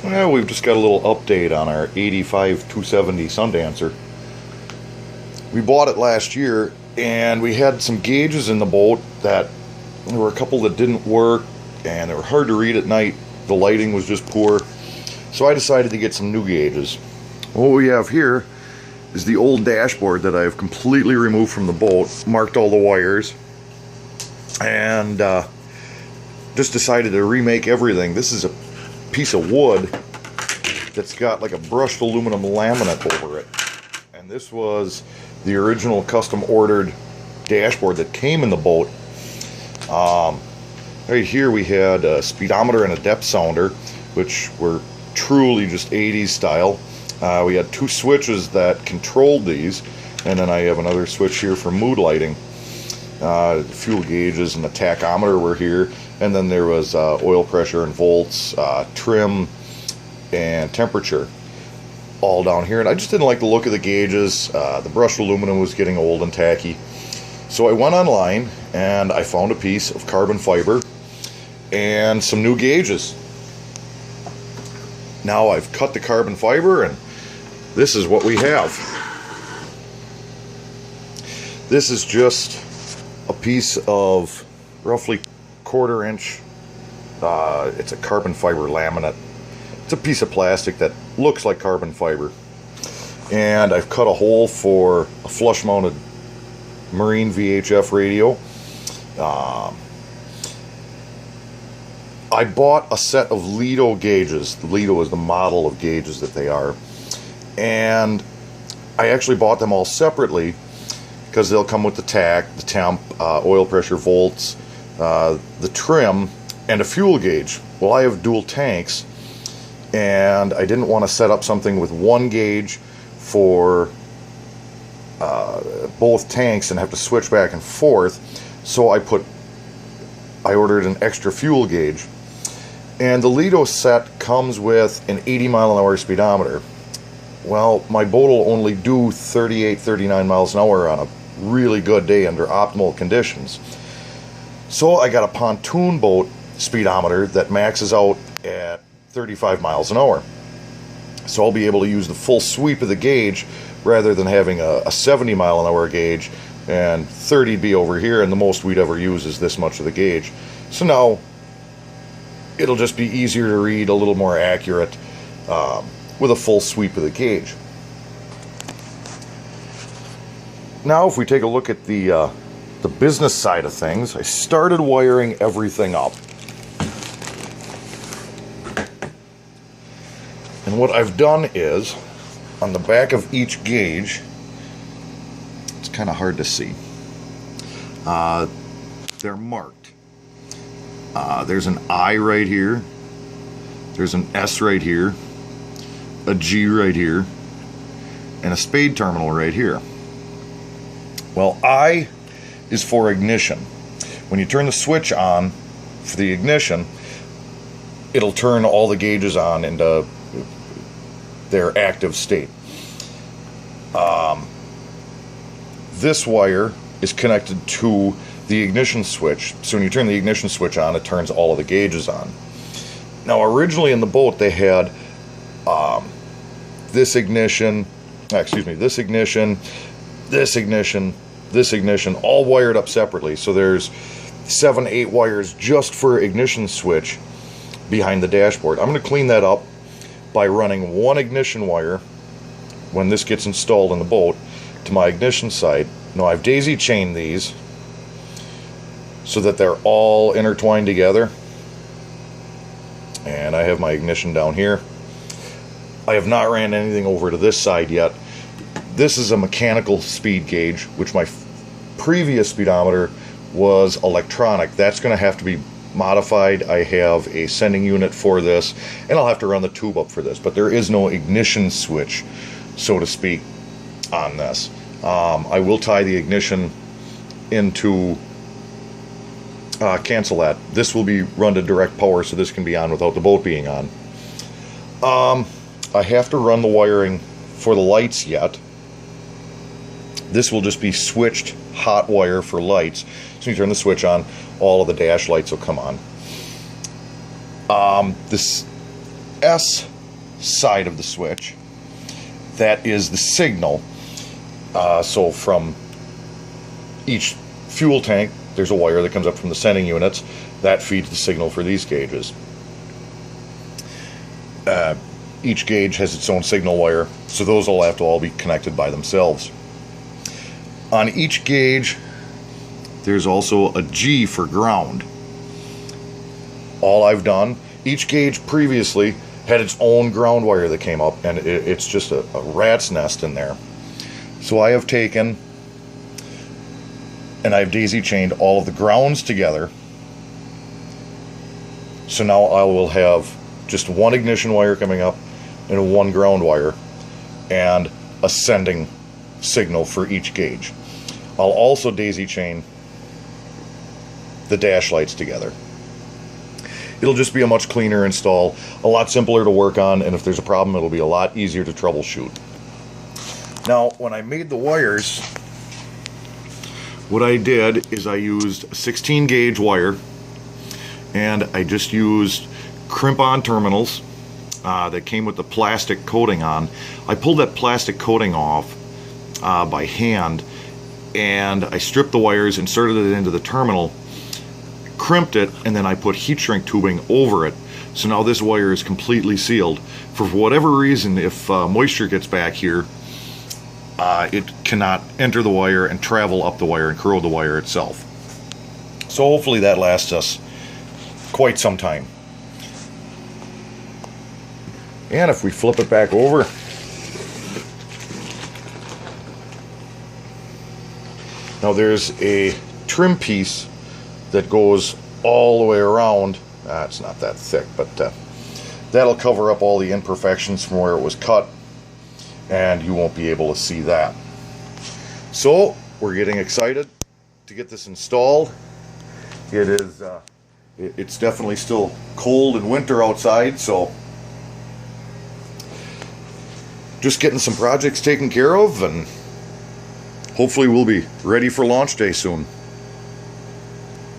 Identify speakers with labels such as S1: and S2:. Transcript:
S1: Well, we've just got a little update on our 85 270 Sundancer. We bought it last year, and we had some gauges in the boat that there were a couple that didn't work, and they were hard to read at night. The lighting was just poor, so I decided to get some new gauges. What we have here is the old dashboard that I've completely removed from the boat, marked all the wires, and just decided to remake everything. This is a piece of wood that's got like a brushed aluminum laminate over it, and this was the original custom ordered dashboard that came in the boat. Right here we had a speedometer and a depth sounder, which were truly just 80s style. We had two switches that controlled these, and then I have another switch here for mood lighting. Fuel gauges and the tachometer were here, and then there was oil pressure and volts, trim and temperature all down here. And I just didn't like the look of the gauges. The brushed aluminum was getting old and tacky, so I went online and I found a piece of carbon fiber and some new gauges. Now I've cut the carbon fiber, and this is what we have. This is just a piece of roughly 1/4 inch. It's a carbon fiber laminate. It's a piece of plastic that looks like carbon fiber, and I've cut a hole for a flush mounted marine VHF radio. I bought a set of Lido gauges. The Lido is the model of gauges that they are, and I actually bought them all separately because they'll come with the tach, the temp, oil pressure, volts, the trim, and a fuel gauge. Well, I have dual tanks, and I didn't want to set up something with one gauge for both tanks and have to switch back and forth, so I ordered an extra fuel gauge. And the Lido set comes with an 80-mile-an-hour speedometer. Well, my boat will only do 38, 39 miles an hour on a really good day under optimal conditions. So I got a pontoon boat speedometer that maxes out at 35 miles an hour. So I'll be able to use the full sweep of the gauge rather than having a 70-mile-an-hour gauge, and 30 be over here, and the most we'd ever use is this much of the gauge. So now it'll just be easier to read, a little more accurate, with a full sweep of the gauge. Now if we take a look at the business side of things, I started wiring everything up. And what I've done is, on the back of each gauge, it's kind of hard to see, they're marked. There's an I right here, there's an S right here, a G right here, and a spade terminal right here. Well, I is for ignition. When you turn the switch on for the ignition, it'll turn all the gauges on into their active state. This wire is connected to the ignition switch, so when you turn the ignition switch on, it turns all of the gauges on. Now originally in the boat they had this ignition, this ignition, this ignition, this ignition, all wired up separately. So there's 7, 8 wires just for ignition switch behind the dashboard. I'm going to clean that up by running one ignition wire when this gets installed in the boat to my ignition side. Now I've daisy chained these so that they're all intertwined together, and I have my ignition down here. I have not ran anything over to this side yet. This is a mechanical speed gauge, which my previous speedometer was electronic. That's going to have to be modified. I have a sending unit for this, and I'll have to run the tube up for this, but there is no ignition switch, so to speak, on this. I will tie the ignition into cancel that. This will be run to direct power, so this can be on without the boat being on. I have to run the wiring for the lights yet. This will just be switched hot wire for lights. So you turn the switch on, all of the dash lights will come on. This S side of the switch. That is the signal. So from each fuel tank, there's a wire that comes up from the sending units that feeds the signal for these gauges. Each gauge has its own signal wire, so those will have to all be connected by themselves. On each gauge, there's also a G for ground. All I've done, each gauge previously had its own ground wire that came up, and it's just a rat's nest in there. So I have taken and I've daisy chained all of the grounds together. So now I will have just one ignition wire coming up and one ground wire and a sending signal for each gauge. I'll also daisy chain the dash lights together. It'll just be a much cleaner install, a lot simpler to work on, and if there's a problem, it'll be a lot easier to troubleshoot. Now, when I made the wires, what I did is I used a 16 gauge wire, and I just used crimp-on terminals that came with the plastic coating on. I pulled that plastic coating off by hand, and I stripped the wires, inserted it into the terminal, crimped it, and then I put heat shrink tubing over it. So now this wire is completely sealed. For whatever reason, if moisture gets back here, it cannot enter the wire and travel up the wire and corrode the wire itself. So hopefully that lasts us quite some time. And if we flip it back over, now there's a trim piece that goes all the way around. It's not that thick, but that'll cover up all the imperfections from where it was cut, and you won't be able to see that. So we're getting excited to get this installed. It is it's definitely still cold and winter outside, so just getting some projects taken care of, and hopefully we'll be ready for launch day soon.